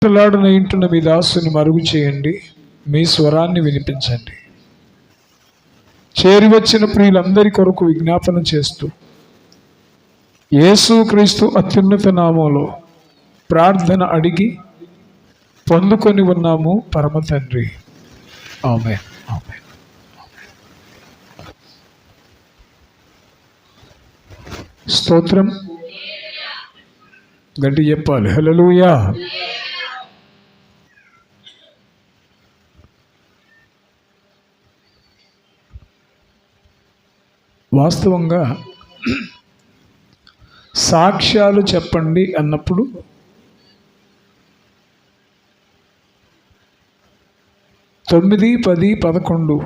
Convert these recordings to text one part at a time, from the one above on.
మాట్లాడిన ఇంటున్న మీ దాసుని మరుగు చేయండి, మీ స్వరాన్ని వినిపించండి. చేరి వచ్చిన ప్రియులందరి కొరకు విజ్ఞాపన చేస్తూ యేసుక్రీస్తు అత్యున్నత నామంలో ప్రార్థన అడిగి పొందుకొని ఉన్నాము పరమ తండ్రి. ఆమేన్. ఆమేన్. స్తోత్రం. గట్టి చెప్పాలి. హల్లెలూయా. వాస్తవంగా సాక్ష్యాలు చెప్పండి అన్నప్పుడు తొమ్మిది, 10, 11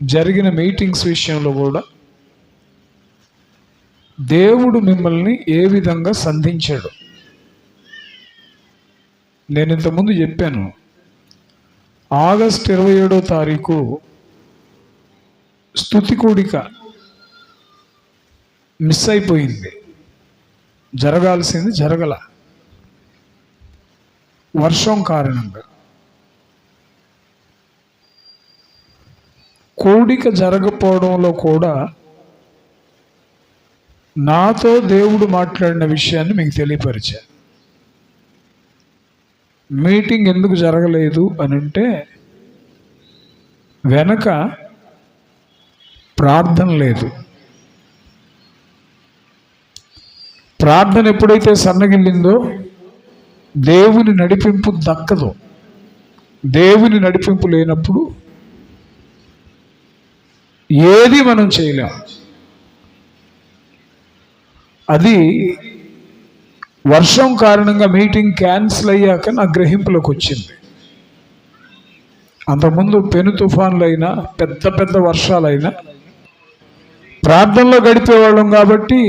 జరిగిన మీటింగ్స్ విషయంలో కూడా దేవుడు మిమ్మల్ని ఏ విధంగా సంధించాడు. నేను ఇంతకుముందు చెప్పాను, ఆగస్టు 27వ తారీఖు స్తుతి కూడిక మిస్ అయిపోయింది. జరగాల్సింది జరగల, వర్షం కారణంగా. కూడిక జరగకపోవడంలో కూడా నాతో దేవుడు మాట్లాడిన విషయాన్ని మీకు తెలియపరిచా. మీటింగ్ ఎందుకు జరగలేదు అని అంటే, వెనక ప్రార్థన లేదు. ప్రార్థన ఎప్పుడైతే సన్నగిల్లిందో దేవుని నడిపింపు దక్కదు. దేవుని నడిపింపు లేనప్పుడు ఏది మనం చేయలేం. అది వర్షం కారణంగా మీటింగ్ క్యాన్సిల్ అయ్యాక నా గ్రహింపులోకి వచ్చింది. అంతకుముందు పెను తుఫాన్లైనా పెద్ద పెద్ద వర్షాలైనా ప్రార్థనలో గడిపేవాళ్ళం కాబట్టి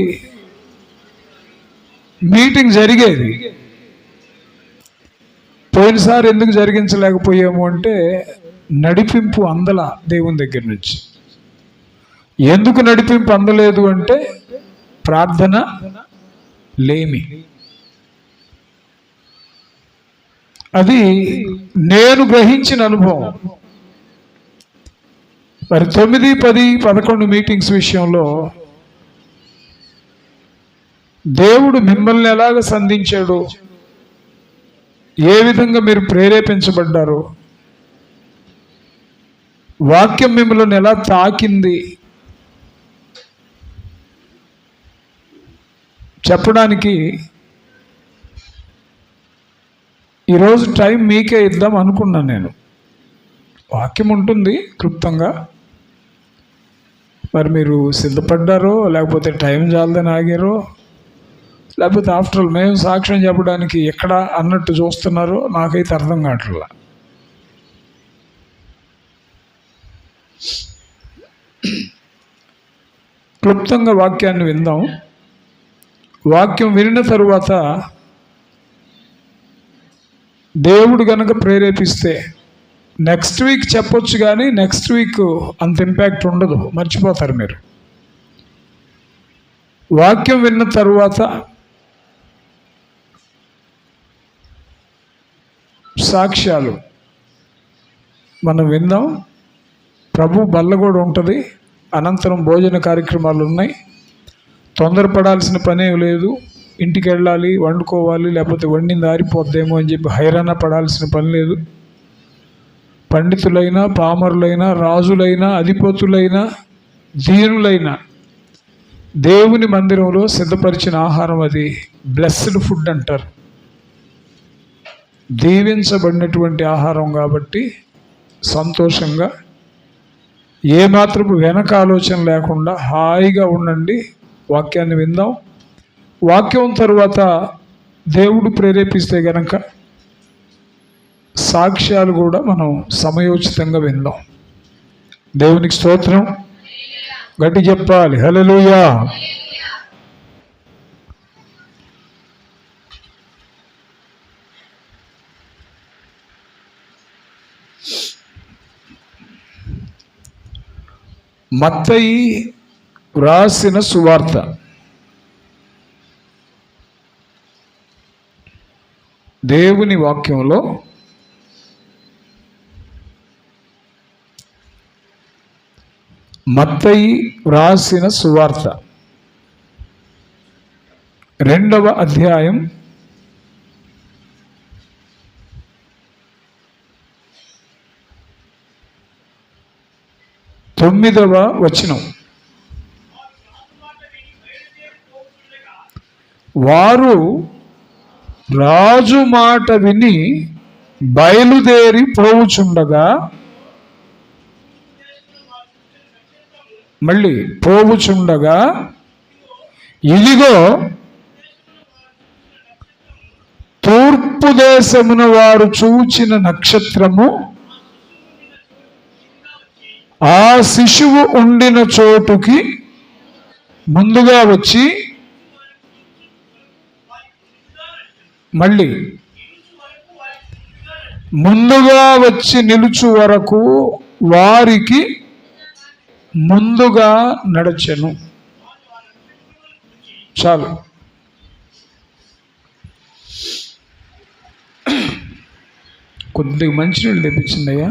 మీటింగ్ జరిగేది. పోయినసారి ఎందుకు జరిగించలేకపోయాము అంటే, నడిపింపు అందల దేవుని దగ్గర నుంచి. ఎందుకు నడిపింపు అందలేదు అంటే, ప్రార్థన లేమి. అది నేను గ్రహించిన అనుభవం. మరి 9, 10, 11 మీటింగ్స్ విషయంలో దేవుడు మిమ్మల్ని ఎలాగ సంధించాడు, ఏ విధంగా మీరు ప్రేరేపించబడ్డారు, వాక్యం మిమ్మల్ని ఎలా తాకింది చెప్పడానికి ఈరోజు టైం మీకే ఇద్దాం అనుకున్నాను. నేను వాక్యం ఉంటుంది క్లుప్తంగా, మరి మీరు సిద్ధపడ్డారో లేకపోతే టైం చాలదని ఆగారో, లేకపోతే ఆఫ్టర్ ఆల్ మేము సాక్ష్యం చెప్పడానికి ఎక్కడ అన్నట్టు చూస్తున్నారో నాకైతే అర్థం కావట్లా. క్లుప్తంగా వాక్యాన్ని విందాం. వాక్యం వినిన తరువాత దేవుడు గనక ప్రేరేపిస్తే నెక్స్ట్ వీక్ చెప్పొచ్చు, కానీ నెక్స్ట్ వీక్ అంత ఇంపాక్ట్ ఉండదు, మర్చిపోతారు మీరు. వాక్యం విన్న తరువాత సాక్ష్యాలు మనం విందాం. ప్రభు బల్ల కూడా ఉంటుంది. అనంతరం భోజన కార్యక్రమాలు ఉన్నాయి. తొందరపడాల్సిన పనే లేదు. ఇంటికి వెళ్ళాలి, వండుకోవాలి, లేకపోతే వండింది ఆరిపోద్దేమో అని చెప్పి హైరాణ పడాల్సిన పని లేదు. పండితులైనా, పామరులైనా, రాజులైనా, అధిపతులైనా, దీనులైనా దేవుని మందిరంలో సిద్ధపరిచిన ఆహారం అది బ్లెస్డ్ ఫుడ్ అంటారు. దీవించబడినటువంటి ఆహారం కాబట్టి సంతోషంగా, ఏమాత్రపు వెనక ఆలోచన లేకుండా హాయిగా ఉండండి. వాక్యాన్ని విందాం. వాక్యం తరువాత దేవుడు ప్రేరేపిస్తే గనక సాక్ష్యాలు కూడా మనం సమయోచితంగా విందాం. దేవునికి స్తోత్రం. గట్టి చెప్పాలి. హల్లెలూయా. మత్తయి వ్రాసిన సువార్త దేవుని వాక్యంలో మత్తయి వ్రాసిన సువార్త 2వ అధ్యాయం 9వ వచనం. వారు రాజు మాట విని బయలుదేరి పోవుచుండగా, మళ్ళీ పోవుచుండగా, ఇదిగో తూర్పు దేశమున వారు చూచిన నక్షత్రము ఆ శిశువు ఉండిన చోటుకి ముందుగా వచ్చి, మళ్ళీ ముందుగా వచ్చి నిలుచు వరకు వారికి ముందుగా నడచెను. చాలు. కొద్దిగా మంచినీళ్ళు తెప్పించిందయ్యా.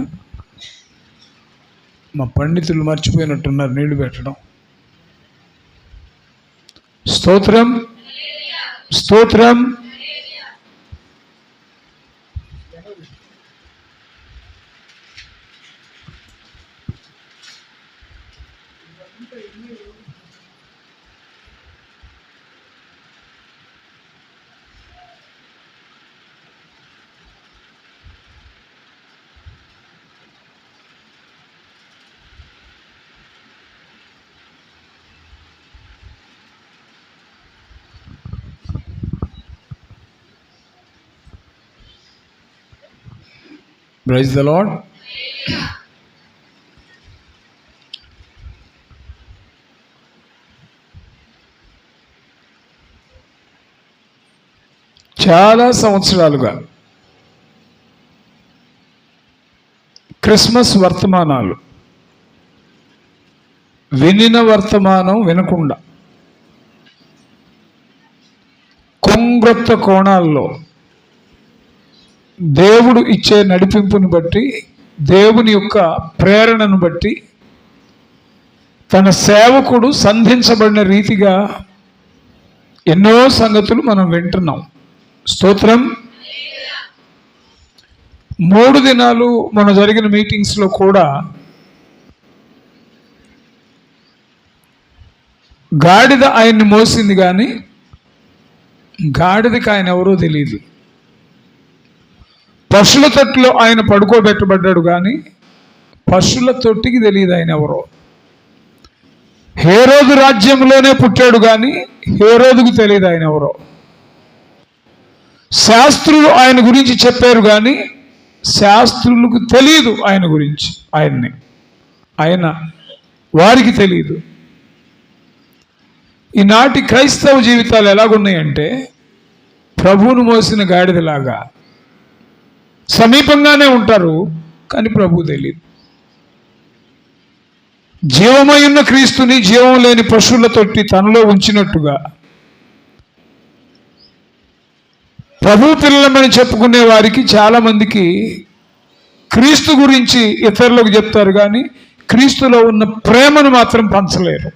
మా పండితులు మర్చిపోయినట్టున్నారు నీళ్లు పెట్టడం. స్తోత్రం, స్తోత్రం. Praise the Lord. చాలా సంవత్సరాలుగా క్రిస్మస్ వర్తమానాలు వినిన వర్తమానం వినకుండా కొంగొత్త కోణాల్లో దేవుడు ఇచ్చే నడిపింపుని బట్టి, దేవుని యొక్క ప్రేరణను బట్టి, తన సేవకుడు సంధించబడిన రీతిగా ఎన్నో సంగతులు మనం వింటున్నాం. స్తోత్రం. 3 దినాలు మన జరిగిన మీటింగ్స్లో కూడా గాడిద ఆయన్ని మోసింది, కానీ గాడిదకి ఆయన ఎవరో తెలియదు. పశువుల తొట్టిలో ఆయన పడుకోబెట్టబడ్డాడు, కానీ పశువుల తొట్టికి తెలియదు ఆయన ఎవరో. హేరోదు రాజ్యంలోనే పుట్టాడు, కానీ హేరోదుకు తెలియదు ఆయన ఎవరో. శాస్త్రులు ఆయన గురించి చెప్పారు, కానీ శాస్త్రులకు తెలియదు ఆయన గురించి. ఆయన వారికి తెలియదు. ఈనాటి క్రైస్తవ జీవితాలు ఎలాగున్నాయంటే, ప్రభువును మోసిన గాడిదలాగా సమీపంగానే ఉంటారు, కానీ ప్రభు తెలియదు. జీవమై ఉన్న క్రీస్తుని జీవం లేని పశువుల తొట్టి తనలో ఉంచినట్టుగా ప్రభు పిల్లలమని చెప్పుకునే వారికి చాలామందికి క్రీస్తు గురించి ఇతరులకు చెప్తారు, కానీ క్రీస్తులో ఉన్న ప్రేమను మాత్రం పంచలేరు.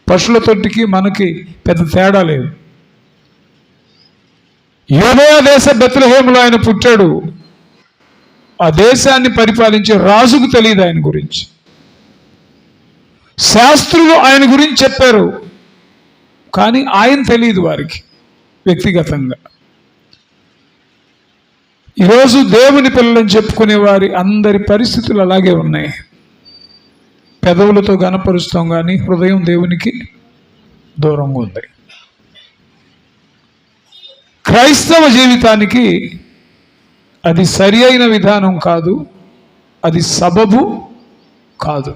పశువుల తొట్టికి మనకి పెద్ద తేడా లేదు. యూదయ దేశ బెత్లెహేములో ఆయన పుట్టాడు. ఆ దేశాన్ని పరిపాలించే రాజుకు తెలియదు ఆయన గురించి. శాస్త్రులు ఆయన గురించి చెప్పారు, కానీ ఆయన తెలియదు వారికి వ్యక్తిగతంగా. ఈరోజు దేవుని పిల్లలని చెప్పుకునే వారి అందరి పరిస్థితులు అలాగే ఉన్నాయి. పెదవులతో గనపరుస్తాం, కానీ హృదయం దేవునికి దూరంగా ఉంది. క్రైస్తవ జీవితానికి అది సరి అయిన విధానం కాదు, అది సబబు కాదు.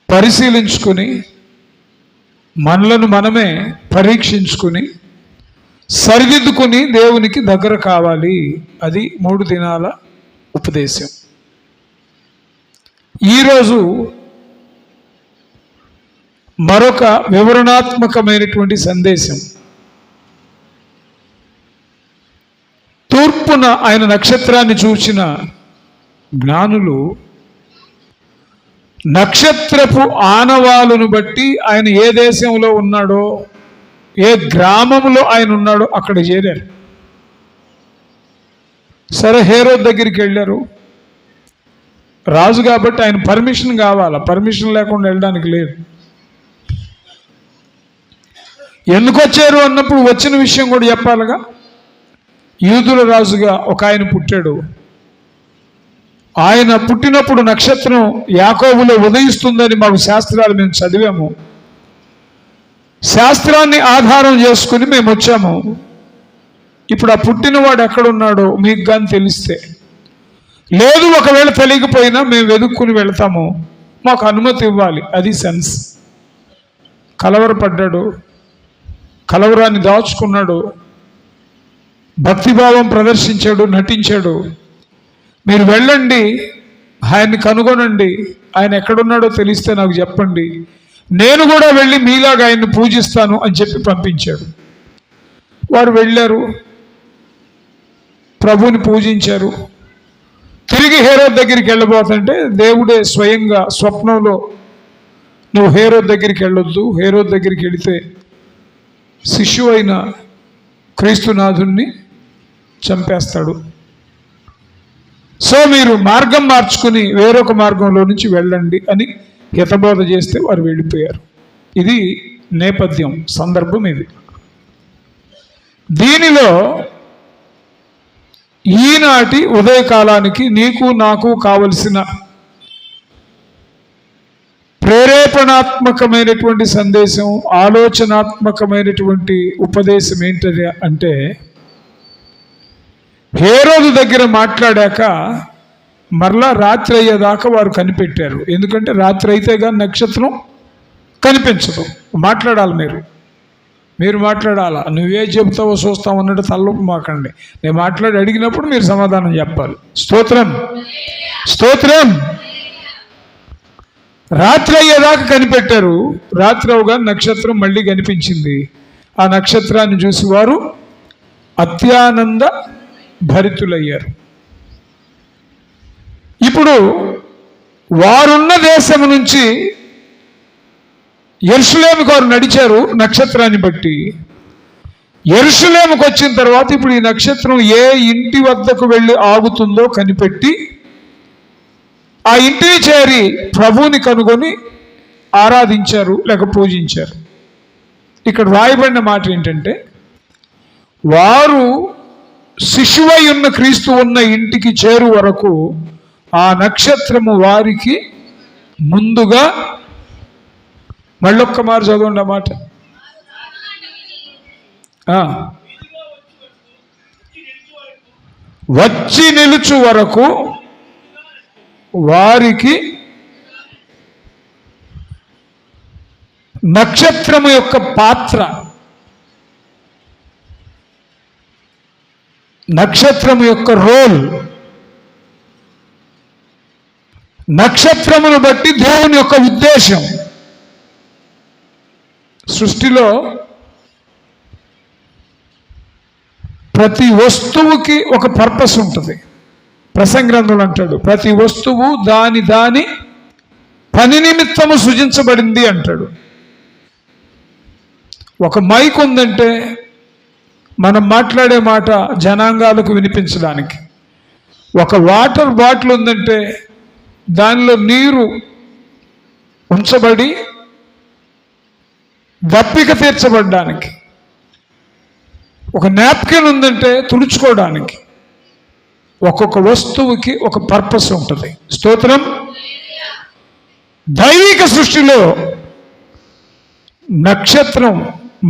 పరిశీలించుకొని మనలను మనమే పరీక్షించుకుని సరిదిద్దుకొని దేవునికి దగ్గర కావాలి. అది 3 దినాల ఉపదేశం. ఈరోజు మరొక వివరణాత్మకమైనటువంటి సందేశం. తూర్పున ఆయన నక్షత్రాన్ని చూసిన జ్ఞానులు నక్షత్రపు ఆనవాలును బట్టి ఆయన ఏ దేశంలో ఉన్నాడో, ఏ గ్రామంలో ఆయన ఉన్నాడో అక్కడ చేరారు. సరే, హేరోదు దగ్గరికి వెళ్ళారు. రాజు కాబట్టి ఆయన పర్మిషన్ కావాలా, పర్మిషన్ లేకుండా వెళ్ళడానికి లేదు. ఎందుకు వచ్చారు అన్నప్పుడు వచ్చిన విషయం కూడా చెప్పాలిగా. యూదుల రాజుగా ఒక ఆయన పుట్టాడు. ఆయన పుట్టినప్పుడు నక్షత్రం యాకోబులో ఉదయిస్తుందని మాకు శాస్త్రాలు మేము చదివాము. శాస్త్రాన్ని ఆధారం చేసుకుని మేము వచ్చాము. ఇప్పుడు ఆ పుట్టినవాడు ఎక్కడున్నాడో మీకు కానీ తెలిస్తే, లేదు ఒకవేళ తెలియకపోయినా మేము వెతుక్కుని వెళ్తాము, మాకు అనుమతి ఇవ్వాలి. అది సెన్స్. కలవరపడ్డాడు, కలవరాన్ని దాచుకున్నాడు, భక్తిభావం ప్రదర్శించాడు, నటించాడు. మీరు వెళ్ళండి, ఆయన్ని కనుగొనండి, ఆయన ఎక్కడున్నాడో తెలిస్తే నాకు చెప్పండి, నేను కూడా వెళ్ళి మీలాగా ఆయన్ని పూజిస్తాను అని చెప్పి పంపించాడు. వారు వెళ్ళారు, ప్రభువుని పూజించారు. తిరిగి హేరోదు దగ్గరికి వెళ్ళబోతుంటే దేవుడే స్వయంగా స్వప్నంలో, నువ్వు హేరోదు దగ్గరికి వెళ్ళొద్దు, హేరోదు దగ్గరికి వెళితే శిశువు అయిన క్రీస్తునాథుణ్ణి చంపేస్తాడు. సో మీరు మార్గం మార్చుకుని వేరొక మార్గంలో నుంచి వెళ్ళండి అని హితబోధ చేస్తే వారు వెళ్ళిపోయారు. ఇది నేపథ్యం, సందర్భం ఇది. దీనిలో ఈనాటి ఉదయకాలానికి నీకు నాకు కావలసిన ప్రేరేపణాత్మకమైనటువంటి సందేశం, ఆలోచనాత్మకమైనటువంటి ఉపదేశం ఏంటది అంటే, హేరోదు దగ్గర మాట్లాడాక మరలా రాత్రి అయ్యేదాకా వారు కనిపెట్టారు. ఎందుకంటే రాత్రి అయితే కానీ నక్షత్రం కనిపించదు. మాట్లాడాలి, మీరు మాట్లాడాలా. నువ్వే చెబుతావో చూస్తావు అన్నట్టు తల్లొప్పు మాకండి. నేను మాట్లాడి అడిగినప్పుడు మీరు సమాధానం చెప్పాలి. స్తోత్రం, స్తోత్రం. రాత్రి అయ్యేదాకా కనిపెట్టారు. రాత్రి అవగా నక్షత్రం మళ్ళీ కనిపించింది. ఆ నక్షత్రాన్ని చూసి వారు అత్యానంద భరితులయ్యారు. ఇప్పుడు వారున్న దేశం నుంచి యెరూషలేముకు వారు నడిచారు నక్షత్రాన్ని బట్టి. యెరూషలేముకు వచ్చిన తర్వాత ఇప్పుడు ఈ నక్షత్రం ఏ ఇంటి వద్దకు వెళ్ళి ఆగుతుందో కనిపెట్టి ఆ ఇంటిని చేరి ప్రభువుని కనుగొని ఆరాధించారు, లేక పూజించారు. ఇక్కడ రాయబడిన మాట ఏంటంటే, వారు శిశువై ఉన్న క్రీస్తు ఉన్న ఇంటికి చేరు వరకు ఆ నక్షత్రము వారికి ముందుగా, మళ్ళొక్క మారు చదవండి ఆ మాట, వచ్చి నిలుచు వరకు వారికి నక్షత్రము యొక్క పాత్ర, నక్షత్రము యొక్క రోల్, నక్షత్రమును బట్టి దేవుని యొక్క ఉద్దేశం. సృష్టిలో ప్రతి వస్తువుకి ఒక పర్పస్ ఉంటుంది. ప్రసంగ గ్రంథంలో అంటాడు, ప్రతి వస్తువు దాని దాని పని నిమిత్తము సృజించబడింది అంటాడు. ఒక మైక్ ఉందంటే మనం మాట్లాడే మాట జనాంగాలకు వినిపించడానికి. ఒక వాటర్ బాటిల్ ఉందంటే దానిలో నీరు ఉంచబడి దప్పిక తీర్చబడ్డానికి. ఒక నాప్కిన్ ఉందంటే తుడుచుకోవడానికి. ఒక్కొక్క వస్తువుకి ఒక పర్పస్ ఉంటుంది. స్తోత్రం. దైవిక సృష్టిలో నక్షత్రం,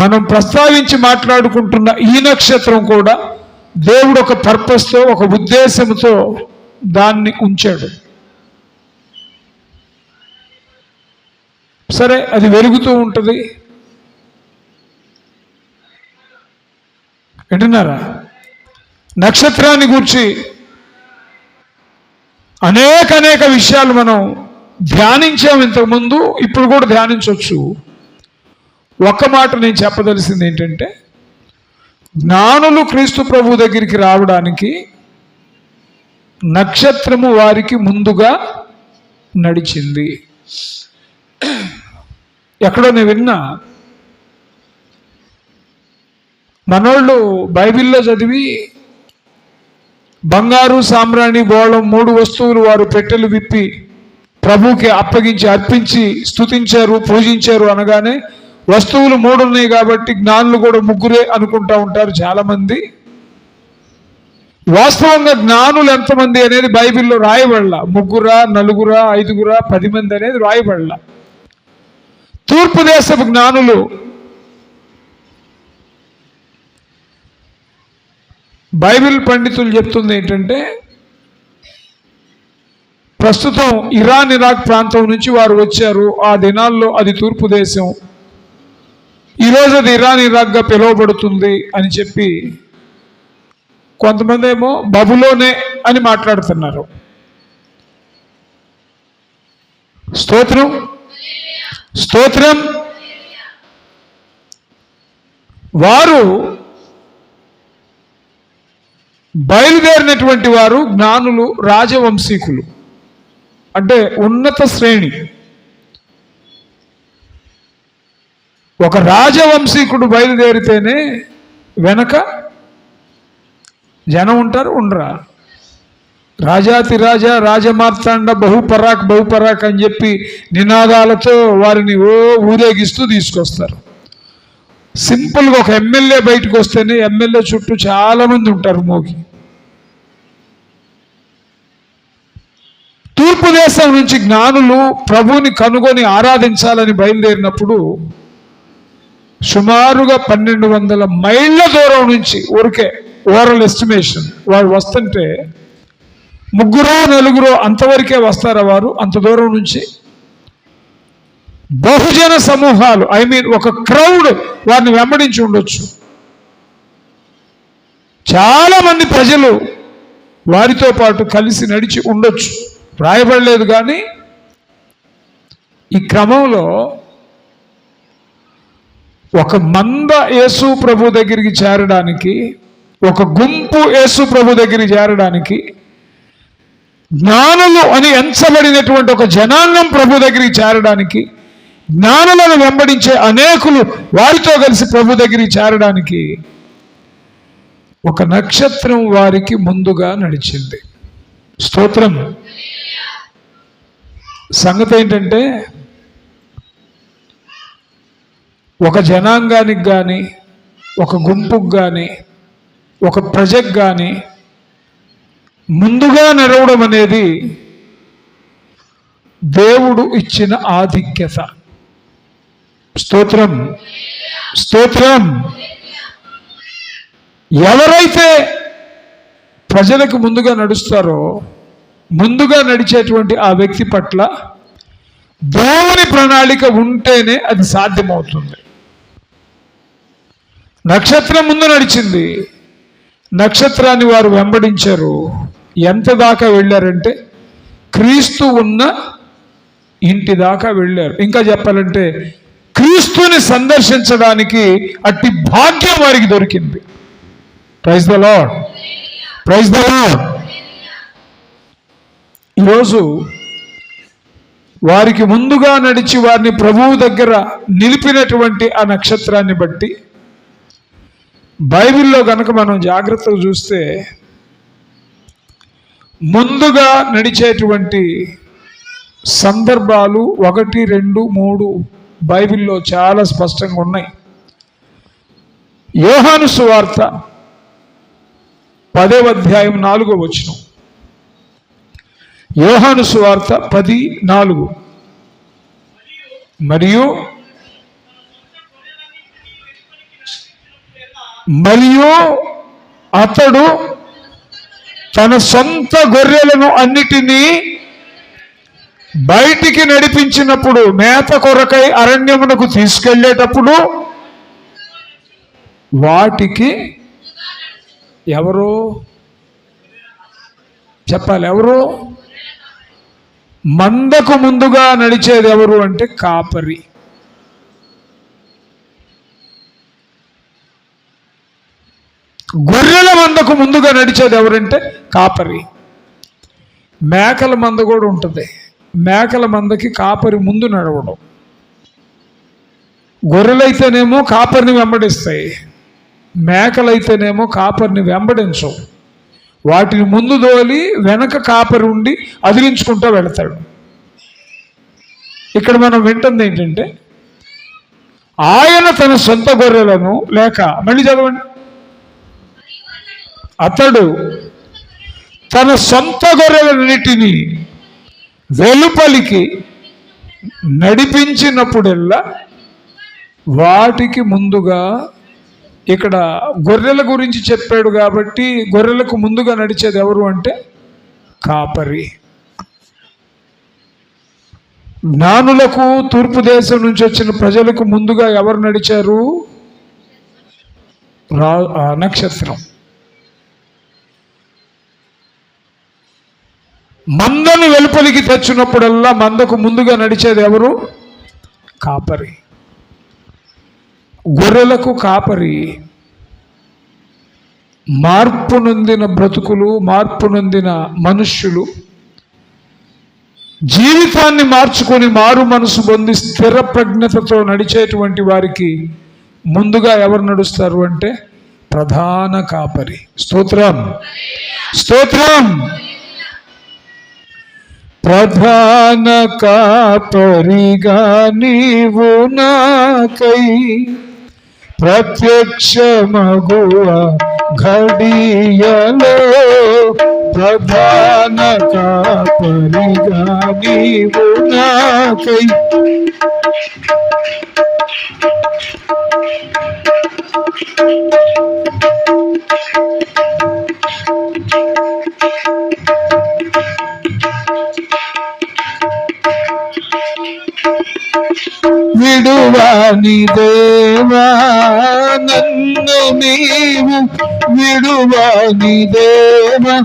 మనం ప్రస్తావించి మాట్లాడుకుంటున్న ఈ నక్షత్రం కూడా దేవుడు ఒక పర్పస్తో, ఒక ఉద్దేశంతో దాన్ని ఉంచాడు. సరే, అది వెలుగుతూ ఉంటుంది. వింటున్నారా? నక్షత్రాన్ని గురించి అనేక విషయాలు మనం ధ్యానించాము ఇంతకుముందు, ఇప్పుడు కూడా ధ్యానించవచ్చు. ఒక్క మాట నేను చెప్పదలిసింది ఏంటంటే, జ్ఞానులు క్రీస్తు ప్రభు దగ్గరికి రావడానికి నక్షత్రము వారికి ముందుగా నడిచింది. ఎక్కడో నేను విన్నా, మనోళ్ళు బైబిల్లో చదివి బంగారు, సామ్రాణి, బోళం 3 వస్తువులు వారు పెట్టెలు విప్పి ప్రభుకి అప్పగించి అర్పించి స్తుతించారు, పూజించారు అనగానే వస్తువులు 3 ఉన్నాయి కాబట్టి జ్ఞానులు కూడా 3 అనుకుంటా ఉంటారు చాలామంది. వాస్తవంగా జ్ఞానులు ఎంతమంది అనేది బైబిల్లో రాయబడల. 3, 4, 5, 10 మంది అనేది రాయబడల. తూర్పు దేశపు జ్ఞానులు బైబిల్ పండితులు చెప్తుంది ఏంటంటే, ప్రస్తుతం ఇరాన్, ఇరాక్ ప్రాంతం నుంచి వారు వచ్చారు. ఆ దినాల్లో అది తూర్పు దేశం, ఈరోజు అది ఇరాన్, ఇరాక్గా పిలువబడుతుంది అని చెప్పి కొంతమంది ఏమో బబులోనే అని మాట్లాడుతున్నారు. స్తోత్రం, స్తోత్రం. వారు బయలుదేరినటువంటి వారు జ్ఞానులు, రాజవంశీకులు, అంటే ఉన్నత శ్రేణి. ఒక రాజవంశీకుడు బయలుదేరితేనే వెనక జనం ఉంటారు, ఉండరా? రాజాతిరాజా, రాజమార్తాండ, బహుపరాక్ అని చెప్పి నినాదాలతో వారిని ఊరేగిస్తూ తీసుకొస్తారు. సింపుల్గా ఒక ఎమ్మెల్యే బయటకు వస్తేనే ఎమ్మెల్యే చుట్టూ చాలామంది ఉంటారు మోగి. తూర్పు దేశం నుంచి జ్ఞానులు ప్రభువుని కనుగొని ఆరాధించాలని బయలుదేరినప్పుడు సుమారుగా 1200 మైళ్ళ దూరం నుంచి, ఊరికే ఓవరాల్ ఎస్టిమేషన్, వారు వస్తుంటే 3, 4 అంతవరకే వస్తారా వారు? అంత దూరం నుంచి బహుజన సమూహాలు, ఒక క్రౌడ్ వారిని వెంబడించి ఉండొచ్చు. చాలా మంది ప్రజలు వారితో పాటు కలిసి నడిచి ఉండొచ్చు. రాయబడలేదు కానీ ఈ క్రమంలో ఒక మంద యేసు ప్రభు దగ్గరికి చేరడానికి, ఒక గుంపు యేసు ప్రభు దగ్గరికి చేరడానికి, జ్ఞానులు అని ఎంచబడినటువంటి ఒక జనాంగం ప్రభు దగ్గరికి చేరడానికి, జ్ఞానులను వెంబడించే అనేకులు వారితో కలిసి ప్రభు దగ్గరికి చేరడానికి ఒక నక్షత్రం వారికి ముందుగా నడిచింది. స్తోత్రం. సంగతి ఏంటంటే, ఒక జనాంగానికి కానీ, ఒక గుంపుకు కానీ, ఒక ప్రజకు కానీ ముందుగా నడవడం అనేది దేవుడు ఇచ్చిన ఆధిక్యత. స్తోత్రం, స్తోత్రం. ఎవరైతే ప్రజలకు ముందుగా నడుస్తారో, ముందుగా నడిచేటువంటి ఆ వ్యక్తి పట్ల దేవుని ప్రణాళిక ఉంటేనే అది సాధ్యమవుతుంది. నక్షత్రం ముందు నడిచింది, నక్షత్రాన్ని వారు వెంబడించారు. ఎంత దాకా వెళ్ళారంటే క్రీస్తు ఉన్న ఇంటి దాకా వెళ్ళారు. ఇంకా చెప్పాలంటే క్రీస్తుని సందర్శించడానికి అట్టి భాగ్యం వారికి దొరికింది. Praise the Lord, praise the Lord. ఈరోజు వారికి ముందుగా నడిచి వారిని ప్రభువు దగ్గర నిలిపినటువంటి ఆ నక్షత్రాన్ని బట్టి బైబిల్లో కనుక మనం జాగ్రత్తగా చూస్తే ముందుగా నడిచేటువంటి సందర్భాలు 1, 2, 3 బైబిల్లో చాలా స్పష్టంగా ఉన్నాయి. యోహాను సువార్త 10వ అధ్యాయం 4వ వచనం. యోహాను సువార్త 10:4. మరియు అతడు తన సొంత గొర్రెలను అన్నిటినీ బయటికి నడిపించినప్పుడు, మేత కొరకై అరణ్యమునకు తీసుకెళ్లేటప్పుడు వాటికి ఎవరో చెప్పాలి, ఎవరు? మందకు ముందుగా నడిచేది ఎవరు అంటే కాపరి. గొర్రెల మందకు ముందుగా నడిచేది ఎవరంటే కాపరి. మేకల మంద కూడా ఉంటుంది. మేకల మందకి కాపరి ముందు నడవడం. గొర్రెలైతేనేమో కాపరిని వెంబడిస్తాయి, మేకలైతేనేమో కాపరిని వెంబడించవు. వాటిని ముందు దోలి వెనక కాపరి ఉండి అదిలించుకుంటూ వెళతాడు. ఇక్కడ మనం వింటుంది ఏంటంటే, ఆయన తన సొంత గొర్రెలను లేక, మళ్ళీ చదవండి, అతడు తన సొంత గొర్రెలన్నిటినీ వెలుపలికి నడిపించినప్పుడల్లా వాటికి ముందుగా, ఇక్కడ గొర్రెల గురించి చెప్పాడు కాబట్టి గొర్రెలకు ముందుగా నడిచేది ఎవరు అంటే కాపరి. జ్ఞానులకు, తూర్పు దేశం నుంచి వచ్చిన ప్రజలకు ముందుగా ఎవరు నడిచారు? నక్షత్రం. మందను వెలుపలికి తెచ్చినప్పుడల్లా మందకు ముందుగా నడిచేది ఎవరు? కాపరి. గొర్రెలకు కాపరి. మార్పు నొందిన బ్రతుకులు, మార్పు నొందిన మనుష్యులు జీవితాన్ని మార్చుకొని మారు మనసు పొంది స్థిర ప్రజ్ఞతతో నడిచేటువంటి వారికి ముందుగా ఎవరు నడుస్తారు అంటే ప్రధాన కాపరి. స్తోత్రం, స్తోత్రం. ప్రధాన కాపరిగా నీవు నాకై ప్రత్యక్షమగువ ఘడియలో, ప్రధాన కాపరిగా నీవు నాకై విడువాని దేవా నన్ను నీవు, విడువాని దేవా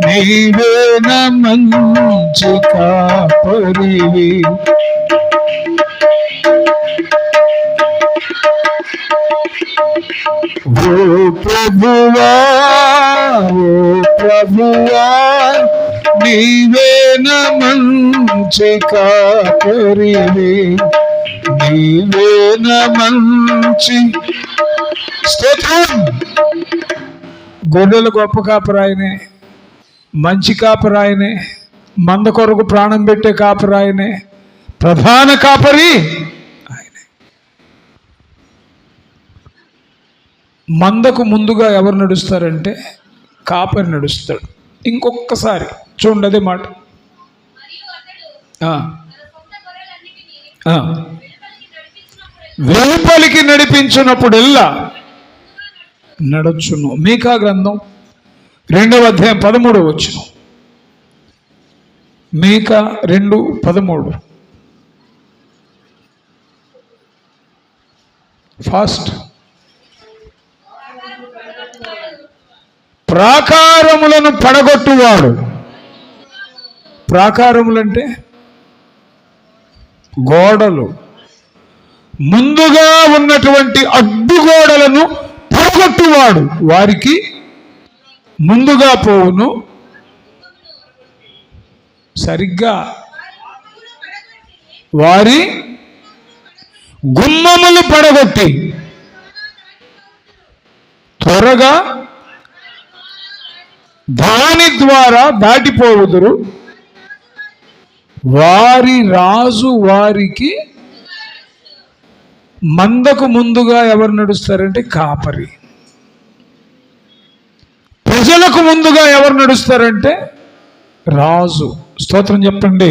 నీవేన మంచి కాపరివి. ఓ ప్రభువా, ఓ ప్రభువా నీవేన మంచి కాపరివి, నీవేన మంచి. స్తోత్రం. గొర్రెల గొప్ప కాపరాయనే, మంచి కాపరాయనే, మంద కొరకు ప్రాణం పెట్టే కాపరాయనే, ప్రధాన కాపరి ఆయనే. మందకు ముందుగా ఎవరు నడుస్తారంటే కాపరి నడుస్తాడు. ఇంకొకసారి చూడండి అదే మాట. వెలుపలికి నడిపించినప్పుడల్లా నడచును. మీకా గ్రంథం 2వ అధ్యాయం 13వ వచనం. మీకా 2:13. ఫాస్ట్. ప్రాకారములను పడగొట్టువాడు. ప్రాకారములంటే గోడలు. ముందుగా ఉన్నటువంటి అడ్డుగోడలను పడగొట్టువాడు వారికి ముందుగా పోవును. సరిగ్గా వారి గుమ్మములు పడగొట్టి త్వరగా దాని ద్వారా దాటిపోవుదురు. వారి రాజు వారికి మందకు ముందుగా ఎవరు నడుస్తారంటే కాపరి. ప్రజలకు ముందుగా ఎవరు నడుస్తారంటే రాజు. స్తోత్రం చెప్పండి.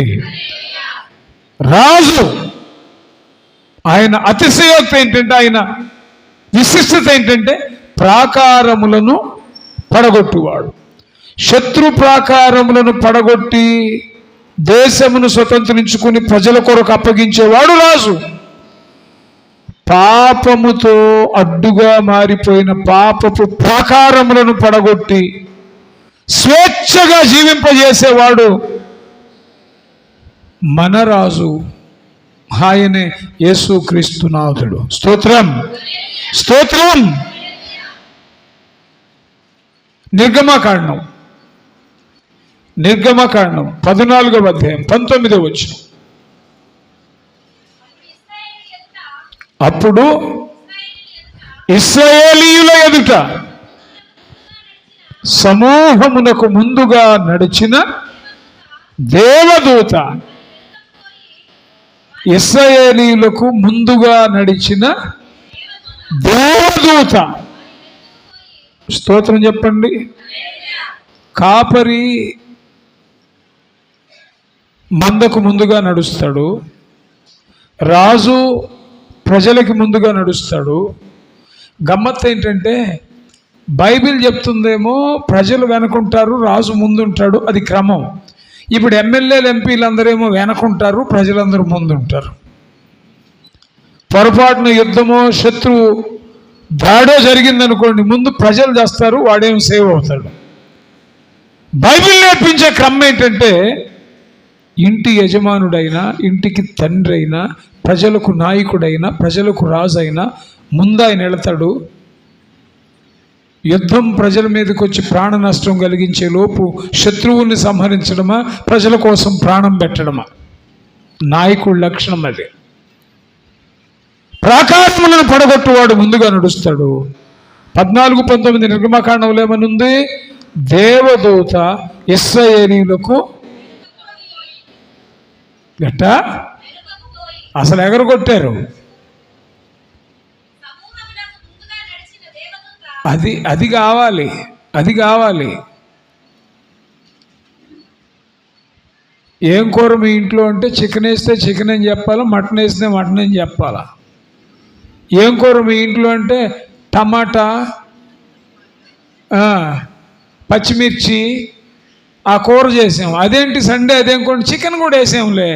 రాజు. ఆయన అతిశయోక్తి ఏంటంటే, ఆయన విశిష్టత ఏంటంటే ప్రాకారములను పడగొట్టువాడు. శత్రు ప్రాకారములను పడగొట్టి దేశమును స్వతంత్రించుకుని ప్రజల కొరకు అప్పగించేవాడు రాజు. పాపముతో అడ్డుగా మారిపోయిన పాపపు ప్రాకారములను పడగొట్టి స్వేచ్ఛగా జీవింపజేసేవాడు మన రాజు. ఆయనే యేసుక్రీస్తునాథుడు. స్తోత్రం, స్తోత్రం. నిర్గమకాండం 14వ అధ్యాయం 19వ వచనం. అప్పుడు ఇశ్రాయేలీయుల ఎదుట సమూహమునకు ముందుగా నడిచిన దేవదూత, ఇశ్రాయేలీయులకు ముందుగా నడిచిన దేవదూత, స్తోత్రం చెప్పండి. కాపరి మందకు ముందుగా నడుస్తాడు, రాజు ప్రజలకి ముందుగా నడుస్తాడు. గమ్మత్తు ఏంటంటే బైబిల్ చెప్తుందేమో ప్రజలు వెనకుంటారు, రాజు ముందుంటాడు, అది క్రమం. ఇప్పుడు ఎమ్మెల్యేలు ఎంపీలు అందరేమో వెనకుంటారు, ప్రజలందరూ ముందుంటారు. పొరపాటున యుద్ధమో శత్రువు దాడో జరిగిందనుకోండి, ముందు ప్రజలు చేస్తారు, వాడేమో సేవ్ అవుతాడు. బైబిల్ నేర్పించే క్రమం ఏంటంటే ఇంటి యజమానుడైనా, ఇంటికి తండ్రి అయినా, ప్రజలకు నాయకుడైనా, ప్రజలకు రాజు అయినా ముందు ఆయన వెళతాడు. యుద్ధం ప్రజల మీదకి వచ్చి ప్రాణ నష్టం కలిగించే లోపు శత్రువుల్ని సంహరించడమా, ప్రజల కోసం ప్రాణం పెట్టడమా? నాయకుడి లక్షణం అది. ప్రాకారములను పడగొట్టువాడు ముందుగా నడుస్తాడు. 14-19 నిర్గమకాండంలో ఏమనుంది? దేవదూత ఇశ్రాయేలీయులకు గట్ట అసలు ఎగరగొట్టారు. అది కావాలి, అది కావాలి. ఏం కూర మీ ఇంట్లో అంటే చికెన్ వేస్తే చికెన్ అని చెప్పాలా, మటన్ వేస్తే మటన్ అని చెప్పాలా? ఏం కూర మీ ఇంట్లో అంటే టమాటా, పచ్చిమిర్చి, ఆ కూర చేసాం. అదేంటి సండే అదేం కూడా చికెన్ కూడా వేసాంలే.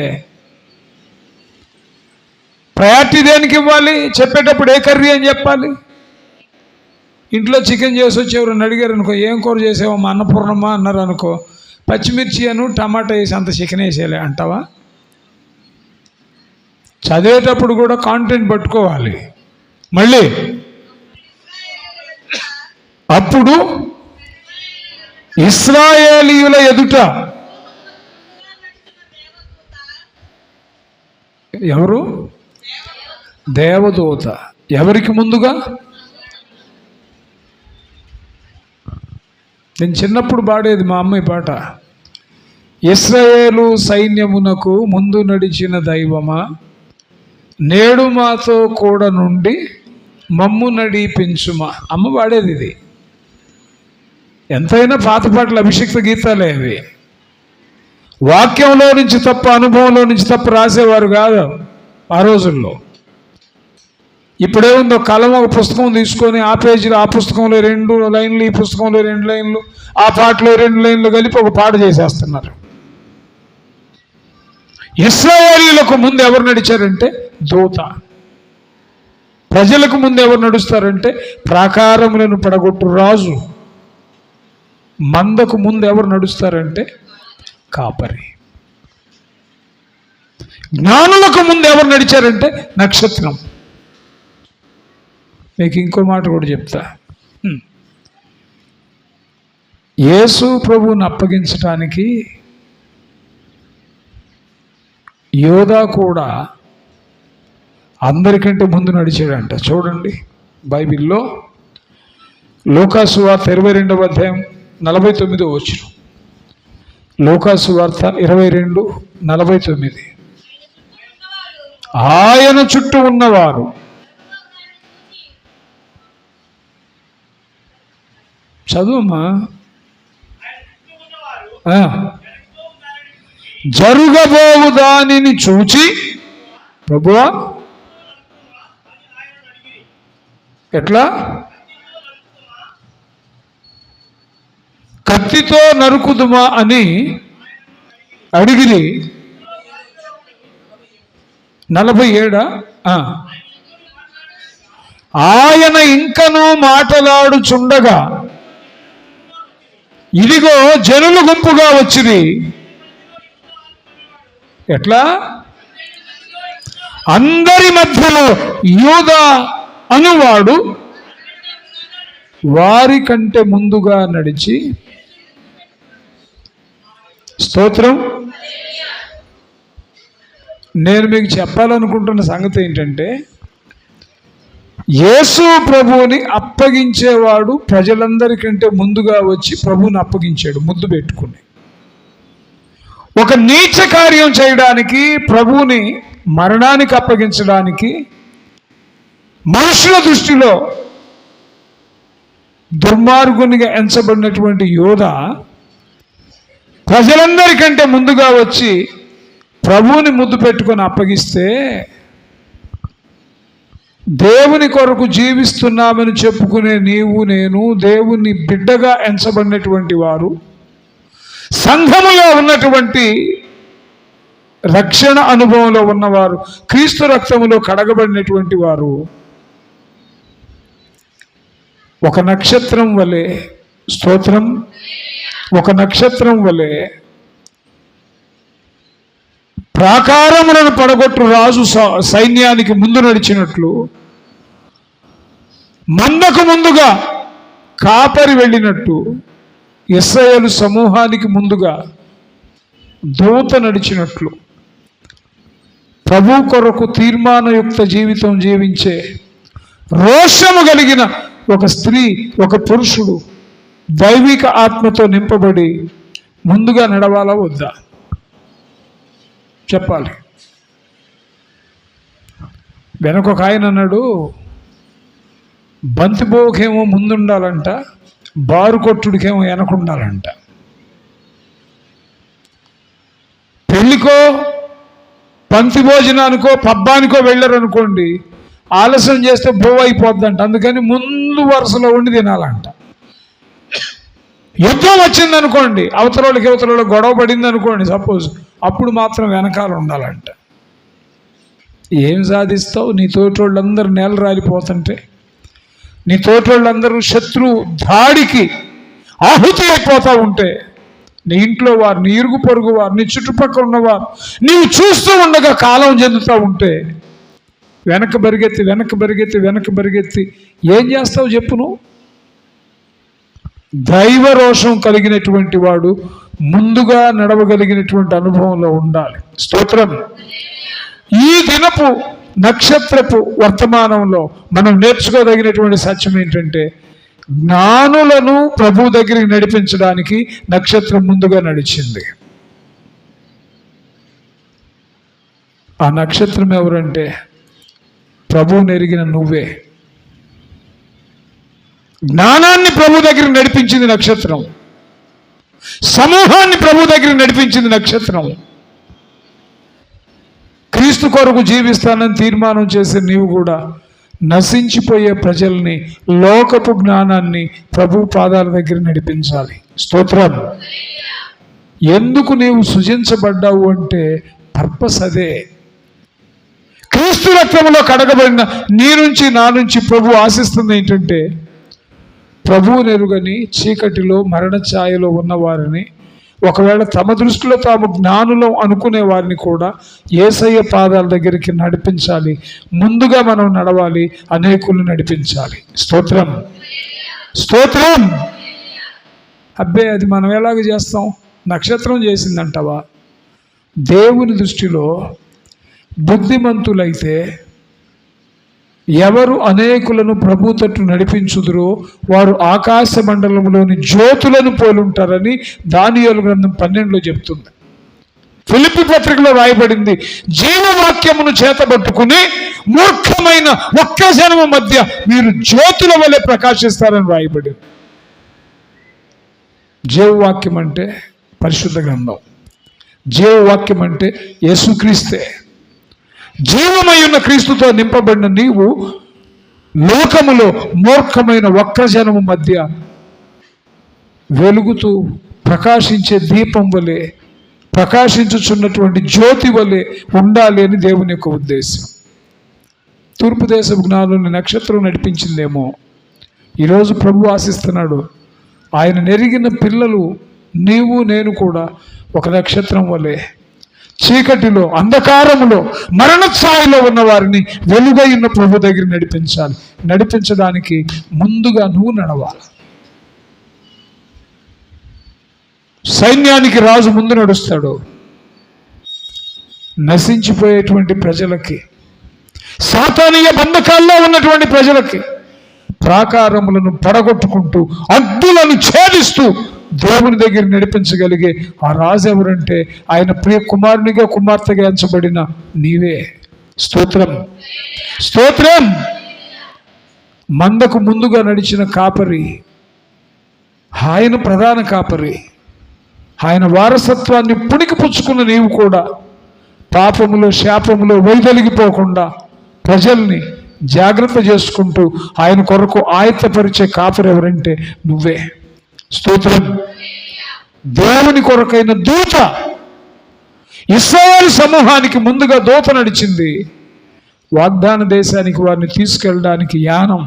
ప్రయారిటీ దేనికి ఇవ్వాలి? చెప్పేటప్పుడు ఏ కర్రీ అని చెప్పాలి. ఇంట్లో చికెన్ చేసి వచ్చి ఎవరైనా అడిగారు అనుకో, ఏం కూర చేసావో, మా అన్నపూర్ణమ్మ అన్నారు అనుకో, పచ్చిమిర్చి అను టమాటా వేసి అంత చికెన్ వేసేలే అంటావా? చదివేటప్పుడు కూడా కాంటెంట్ పట్టుకోవాలి. మళ్ళీ అప్పుడు ఇశ్రాయేలీయుల ఎదుట ఎవరు? దేవదూత. ఎవరికి ముందుగా? నేను చిన్నప్పుడు పాడేది మా అమ్మాయి పాట. ఇశ్రాయేలు సైన్యమునకు ముందు నడిచిన దైవమా, నేడు మాతో కూడా నుండి మమ్ము నడిపించుమా. అమ్మ పాడేది ఇది. ఎంతైనా పాత పాటలు అభిషిక్త గీతాలే అవి. వాక్యంలో నుంచి తప్ప, అనుభవంలో నుంచి తప్ప రాసేవారు కాదు ఆ రోజుల్లో. ఇప్పుడేముందో కలం, ఒక పుస్తకం తీసుకొని ఆ పేజీలో ఆ పుస్తకంలో 2 లైన్లు, ఈ పుస్తకంలో 2 లైన్లు, ఆ పాటలో 2 లైన్లు కలిపి ఒక పాట చేసేస్తున్నారు. ఇశ్రాయేలీయులకు ముందు ఎవరు నడిచారంటే దూత. ప్రజలకు ముందు ఎవరు నడుస్తారంటే ప్రాకారములను పడగొట్టు రాజు. మందకు ముందు ఎవరు నడుస్తారంటే కాపరి. జ్ఞానులకు ముందు ఎవరు నడిచారంటే నక్షత్రం. మీకు ఇంకో మాట కూడా చెప్తా. యేసు ప్రభువుని అప్పగించటానికి యోధా కూడా అందరికంటే ముందు నడిచాడంట. చూడండి బైబిల్లో లూకాసు వార్త 22వ అధ్యాయం 49వ వచనం. లూకాసు వార్త 22:49. ఆయన చుట్టూ ఉన్నవారు చదువుమా. జరుగబోవు దానిని చూచి, ప్రభువా ఎట్లా? కత్తితో నరుకుదుమా అని అడిగిరి. 47. ఆయన ఇంకనూ మాటలాడుచుండగా ఇదిగో జనులు గుంపుగా వచ్చిరి. ఎట్లా? అందరి మధ్యలో యూదా అనువాడు వారి కంటే ముందుగా నడిచి, స్తోత్రం. నేను మీకు చెప్పాలనుకుంటున్న సంగతి ఏంటంటే, యేసు ప్రభువుని అప్పగించేవాడు ప్రజలందరికంటే ముందుగా వచ్చి ప్రభువుని అప్పగించాడు ముద్దు పెట్టుకుని. ఒక నీచ కార్యం చేయడానికి, ప్రభువుని మరణానికి అప్పగించడానికి మనుషుల దృష్టిలో దుర్మార్గునిగా ఎంచబడినటువంటి యోధ ప్రజలందరికంటే ముందుగా వచ్చి ప్రభువుని ముద్దు పెట్టుకొని అప్పగిస్తే, దేవుని కొరకు జీవిస్తున్నామని చెప్పుకునే నీవు నేను, దేవుని బిడ్డగా ఎంచబడినటువంటి వారు, సంఘములో ఉన్నటువంటి రక్షణ అనుభవంలో ఉన్నవారు, క్రీస్తు రక్తములో కడగబడినటువంటి వారు ఒక నక్షత్రం వలె, స్తోత్రం, ఒక నక్షత్రం వలె ప్రాకారములను పడగొట్టు రాజు సైన్యానికి ముందు నడిచినట్లు, మందకు ముందుగా కాపరి వెళ్ళినట్టు, ఇశ్రాయేలు సమూహానికి ముందుగా దూత నడిచినట్లు, ప్రభు కొరకు తీర్మానయుక్త జీవితం జీవించే రోషము కలిగిన ఒక స్త్రీ, ఒక పురుషుడు దైవిక ఆత్మతో నింపబడి ముందుగా నడవాలా వద్దా చెప్పాలి. వెనక ఒక ఆయన అన్నాడు, బంతిపోకేమో ముందుండాలంట, బారు కొట్టుడికేమో వెనకుండాలంట. పెళ్ళికో పంతి భోజనానికో పబ్బానికో వెళ్ళారనుకోండి, ఆలస్యం చేస్తే బోవ్ అయిపోద్దంట. అందుకని ముందు వరుసలో ఉండి తినాలంట. యుద్ధం వచ్చిందనుకోండి, అవతలోళ్ళకి అవతలలో గొడవ పడింది అనుకోండి సపోజ్, అప్పుడు మాత్రం వెనకాల ఉండాలంట. ఏం సాధిస్తావు? నీ తోటోళ్ళందరూ నేల రాలిపోతుంటే, నీ తోటోళ్ళందరూ శత్రు దాడికి ఆహుతి అయిపోతూ ఉంటే, నీ ఇంట్లో వారు, నీ ఇరుగు పొరుగు వారు, నీ చుట్టుపక్కల ఉన్నవారు నీవు చూస్తూ ఉండగా కాలం చెందుతూ ఉంటే, వెనక బరిగెత్తి ఏం చేస్తావు చెప్పు నువ్వు? దైవ రోషం కలిగినటువంటి వాడు ముందుగా నడవగలిగినటువంటి అనుభవంలో ఉండాలి. స్తోత్రం. ఈ దినపు నక్షత్రపు వర్తమానంలో మనం నేర్చుకోదగినటువంటి సత్యం ఏంటంటే, జ్ఞానులను ప్రభు దగ్గరికి నడిపించడానికి నక్షత్రం ముందుగా నడిచింది. ఆ నక్షత్రం ఎవరంటే ప్రభువుని ఎరిగిన నువ్వే. జ్ఞానాన్ని ప్రభు దగ్గర నడిపించింది నక్షత్రం, సమూహాన్ని ప్రభు దగ్గర నడిపించింది నక్షత్రం. క్రీస్తు కొరకు జీవిస్తానని తీర్మానం చేసే నీవు కూడా నశించిపోయే ప్రజల్ని, లోకపు జ్ఞానాన్ని ప్రభు పాదాల దగ్గర నడిపించాలి. స్తోత్రం. ఎందుకు నీవు సృజించబడ్డావు అంటే పర్పస్ అదే. క్రీస్తు రక్తంలో కడగబడిన నీ నుంచి నా నుంచి ప్రభు ఆశిస్తుంది ఏంటంటే, ప్రభువుని ఎరుగని చీకటిలో మరణ ఛాయలో ఉన్నవారిని, ఒకవేళ తమ దృష్టిలో తాము జ్ఞానులు అనుకునే వారిని కూడా యేసయ్య పాదాల దగ్గరికి నడిపించాలి. ముందుగా మనం నడవాలి, అనేకులను నడిపించాలి. స్తోత్రం, స్తోత్రం. అబ్బే, అది మనం ఎలాగ చేస్తాం? నక్షత్రం చేసిందంటవా? దేవుని దృష్టిలో బుద్ధిమంతులైతే ఎవరు అనేకులను ప్రభు తట్టు నడిపించుదురో వారు ఆకాశ మండలంలోని జ్యోతులను పోలుంటారని దానియేలు గ్రంథం 12లో చెప్తుంది. ఫిలిప్పీ పత్రికలో రాయబడింది, జీవవాక్యమును చేతబట్టుకుని మూర్ఖమైన ఒక్క జనము మధ్య మీరు జ్యోతుల వలె ప్రకాశిస్తారని రాయబడింది. జీవవాక్యం అంటే పరిశుద్ధ గ్రంథం, జీవవాక్యం అంటే యేసుక్రీస్తే. జీవమై ఉన్న క్రీస్తుతో నింపబడిన నీవు లోకములో మూర్ఖమైన వక్రజనము మధ్య వెలుగుతూ ప్రకాశించే దీపం వలె, ప్రకాశించుచున్నటువంటి జ్యోతి వలె ఉండాలి అని దేవుని యొక్క ఉద్దేశం. తూర్పు దేశపు జ్ఞానులను నక్షత్రం నడిపించిందేమో, ఈరోజు ప్రభు ఆశిస్తున్నాడు. ఆయన నెరిగిన పిల్లలు నీవు నేను కూడా ఒక నక్షత్రం వలె చీకటిలో, అంధకారములో, మరణఛాయలో ఉన్న వారిని వెలుగైన ప్రభు దగ్గర నడిపించాలి. నడిపించడానికి ముందుగా నువ్వు నడవాలి. సైన్యానికి రాజు ముందు నడుస్తాడు. నశించిపోయేటువంటి ప్రజలకి, సాతానీయ బంధకాల్లో ఉన్నటువంటి ప్రజలకి ప్రాకారములను పడగొట్టుకుంటూ, అగ్గులను ఛేదిస్తూ దేవుని దగ్గర నడిపించగలిగే ఆ రాజు ఎవరంటే ఆయన ప్రియ కుమారునిగా, కుమార్తెగా ఎంచబడిన నీవే. స్తోత్రం, స్తోత్రం. మందకు ముందుగా నడిచిన కాపరి ఆయన, ప్రధాన కాపరి ఆయన. వారసత్వాన్ని పుణికి పుచ్చుకున్న నీవు కూడా పాపములో, శాపములో వైదొలిగిపోకుండా ప్రజల్ని జాగ్రత్త చేసుకుంటూ ఆయన కొరకు ఆయత్తపరిచే కాపరి ఎవరంటే నువ్వే. స్తోత్రం. దేవుని కొరకైన దూత, ఇశ్రాయేలు సమూహానికి ముందుగా దూత నడిచింది. వాగ్దాన దేశానికి వారిని తీసుకెళ్ళడానికి యానం.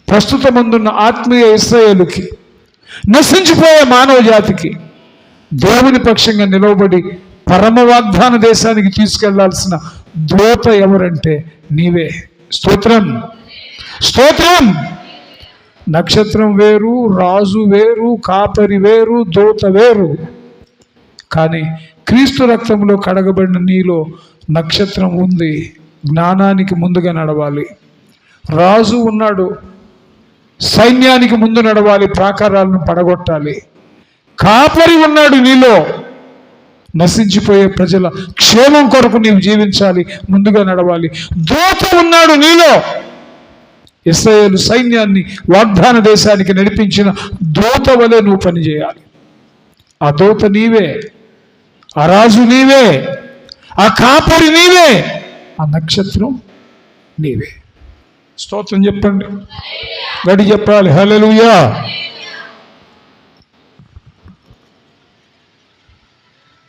ప్రస్తుతమందున్న ఆత్మీయ ఇశ్రాయేలుకి, నశించిపోయే మానవ జాతికి దేవుని పక్షంగా నిలవబడి పరమ వాగ్దాన దేశానికి తీసుకెళ్లాల్సిన దూత ఎవరంటే నీవే. స్తోత్రం, స్తోత్రం. నక్షత్రం వేరు, రాజు వేరు, కాపరి వేరు, దూత వేరు. కానీ క్రీస్తు రక్తంలో కడగబడిన నీలో నక్షత్రం ఉంది. జ్ఞానానికి ముందుగా నడవాలి. రాజు ఉన్నాడు, సైన్యానికి ముందు నడవాలి, ప్రాకారాలను పడగొట్టాలి. కాపరి ఉన్నాడు నీలో, నశించిపోయే ప్రజల క్షేమం కొరకు నీవు జీవించాలి, ముందుగా నడవాలి. దూత ఉన్నాడు నీలో, ఇశ్రాయేలు సైన్యాన్ని వాగ్దాన దేశానికి నడిపించిన దూత వలె నువ్వు పనిచేయాలి. ఆ దూత నీవే, ఆ రాజు నీవే, ఆ కాపరి నీవే, ఆ నక్షత్రం నీవే. స్తోత్రం చెప్పండి, గడి చెప్పాలి. హల్లెలూయా.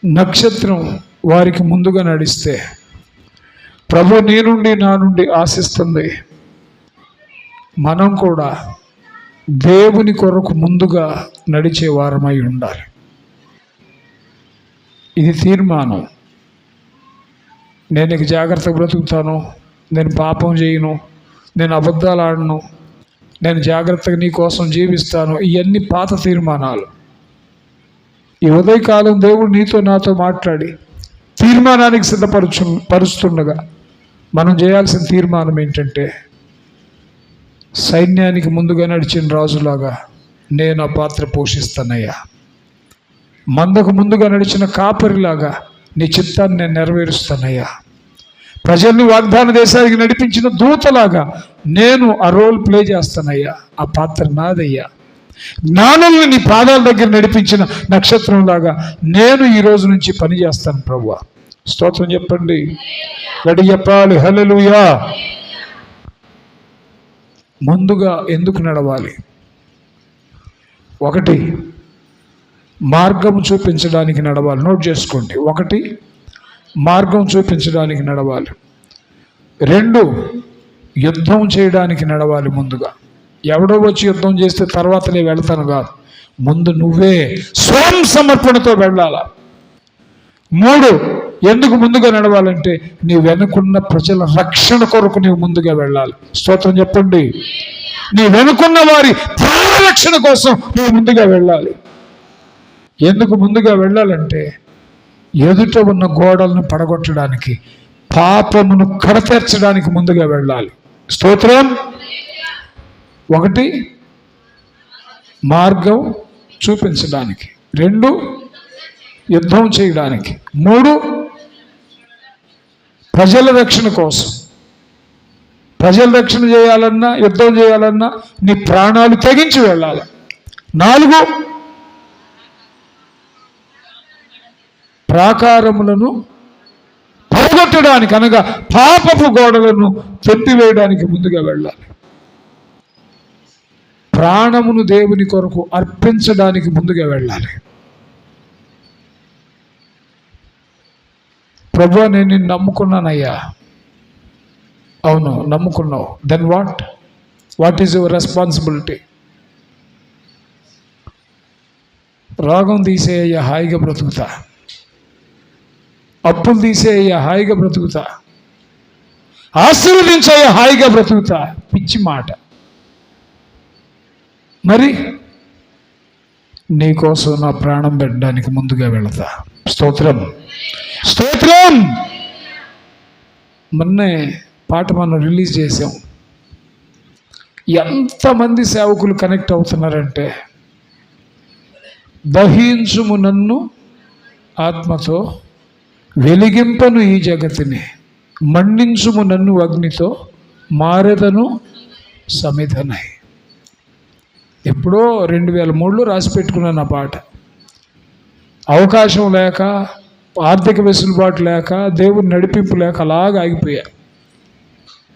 నక్షత్రం వారికి ముందుగా నడిస్తే ప్రభు నీ నుండి, నా నుండి ఆశిస్తుంది మనం కూడా దేవుని కొరకు ముందుగా నడిచే వారమై ఉండాలి. ఇది తీర్మానం. నేను జాగ్రత్తగా బ్రతుకుతాను, నేను పాపం చేయను, నేను అబద్ధాలు ఆడను, నేను జాగ్రత్తగా నీ కోసం జీవిస్తాను. ఇవన్నీ పాత తీర్మానాలు. ఈ ఉదయకాలం దేవుడు నీతో, నాతో మాట్లాడి తీర్మానానికి పరుస్తుండగా మనం చేయాల్సిన తీర్మానం ఏంటంటే, సైన్యానికి ముందుగా నడిచిన రాజులాగా నేను ఆ పాత్ర పోషిస్తానయ్యా. మందకు ముందుగా నడిచిన కాపరిలాగా నీ చిత్తాన్ని నేను నెరవేరుస్తానయ్యా. ప్రజల్ని వాగ్దాన దేశానికి నడిపించిన దూతలాగా నేను ఆ రోల్ ప్లే చేస్తానయ్యా. ఆ పాత్ర నాదయ్యా. జ్ఞానుల్ని నీ పాదాల దగ్గర నడిపించిన నక్షత్రంలాగా నేను ఈ రోజు నుంచి పని చేస్తాను ప్రభువా. స్తోత్రం చెప్పండి, గడి చెప్పాలి. హల్లెలూయా. ముందుగా ఎందుకు నడవాలి? ఒకటి, మార్గం చూపించడానికి నడవాలి. నోట్ చేసుకోండి. ఒకటి, మార్గం చూపించడానికి నడవాలి. రెండు, యుద్ధం చేయడానికి నడవాలి. ముందుగా ఎవడో వచ్చి యుద్ధం చేస్తే తర్వాత నేను వెళ్తాను కాదు, ముందు నువ్వే స్వయం సమర్పణతో వెళ్ళాలా. మూడు, ఎందుకు ముందుగా నడవాలంటే నీ వెనుకున్న ప్రజల రక్షణ కొరకు నీవు ముందుగా వెళ్ళాలి. స్తోత్రం చెప్పండి. నీ వెనుకున్న వారి ప్రాణ రక్షణ కోసం నీవు ముందుగా వెళ్ళాలి. ఎందుకు ముందుగా వెళ్ళాలంటే ఎదుట ఉన్న గోడలను పడగొట్టడానికి, పాపమును కడతీర్చడానికి ముందుగా వెళ్ళాలి. స్తోత్రం. ఒకటి, మార్గం చూపించడానికి. రెండు, యుద్ధం చేయడానికి. మూడు, ప్రజల రక్షణ కోసం. ప్రజల రక్షణ చేయాలన్నా, యుద్ధం చేయాలన్నా నీ ప్రాణాలు తెగించి వెళ్ళాలి. నాలుగు, ప్రాకారములను పడగొట్టడానికి, అనగా పాపపు గోడలను తెంపివేయడానికి ముందుగా వెళ్ళాలి. ప్రాణమును దేవుని కొరకు అర్పించడానికి ముందుగా వెళ్ళాలి. ప్రభువా, నేను నిన్ను నమ్ముకున్నానయ్యా. అవును, నమ్ముకున్నావు. Then what is your responsibility? రోగం తీసేయ్యా, హాయిగా బ్రతుకుతా. అప్పులు తీసేయ్యా హాయిగా బ్రతుకుతా, ఆశీర్వదించయ్యా హాయిగా బ్రతుకుతా. పిచ్చి మాట. మరి నీకోసం నా ప్రాణం పెట్టడానికి ముందుగా వెళతా. స్తోత్రం, స్తోత్రం. మొన్నే పాట మనం రిలీజ్ చేసాం. ఎంతమంది సేవకులు కనెక్ట్ అవుతున్నారంటే, దహించుము నన్ను ఆత్మతో, వెలిగింపను ఈ జగతిని, మండించుము నన్ను అగ్నితో, మారెదను సమిధనై. ఎప్పుడో 2003లో రాసి పెట్టుకున్నాను ఆ పాట. అవకాశం లేక, ఆర్థిక వెసులుబాటు లేక, దేవుడి నడిపింపు లేక అలాగా ఆగిపోయా.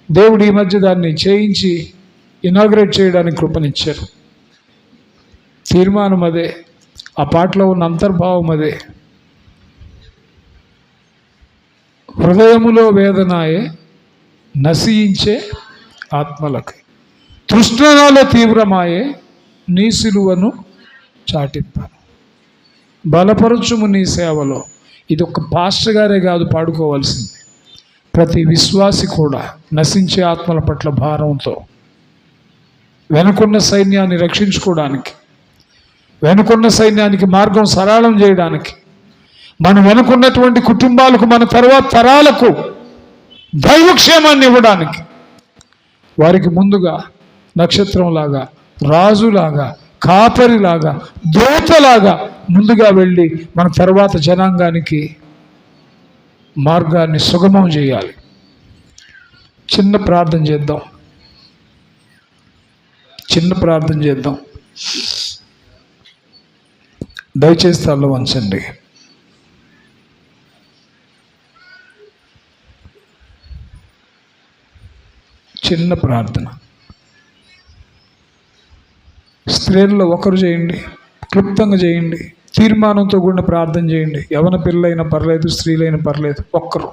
దేవుడు ఈ మధ్య దాన్ని చేయించి ఇనాగ్రేట్ చేయడానికి కృపనిచ్చారు. తీర్మానం అదే, ఆ పాటలో ఉన్న అంతర్భావం అదే. హృదయములో వేదనాయే నశించే ఆత్మలకి, తృష్ణనాలో తీవ్రమాయే నీ సిలువను చాటింపాను. బలపరచుము నీ సేవలో. ఇది ఒక పాస్టర్ గారే కాదు పాడుకోవాల్సింది, ప్రతి విశ్వాసి కూడా నశించే ఆత్మల పట్ల భారంతో వెనుకున్న సైన్యాన్ని రక్షించుకోవడానికి, వెనుకున్న సైన్యానికి మార్గం సరళం చేయడానికి, మనం వెనుకున్నటువంటి కుటుంబాలకు, మన తర్వాత తరాలకు దైవక్షేమాన్ని ఇవ్వడానికి, వారికి ముందుగా నక్షత్రంలాగా, రాజులాగా, కాపరిలాగా, దూతలాగా ముందుగా వెళ్ళి మన తర్వాత జనాంగానికి మార్గాన్ని సుగమం చేయాలి. చిన్న ప్రార్థన చేద్దాం, చిన్న ప్రార్థన చేద్దాం. దయచేసి తల వంచండి. చిన్న ప్రార్థన. స్త్రీల్లో ఒకరు చేయండి, క్లుప్తంగా చేయండి, తీర్మానంతో కూడిన ప్రార్థన చేయండి. యవన పిల్లలైనా పర్లేదు, స్త్రీలైనా పర్లేదు, ఒక్కరు.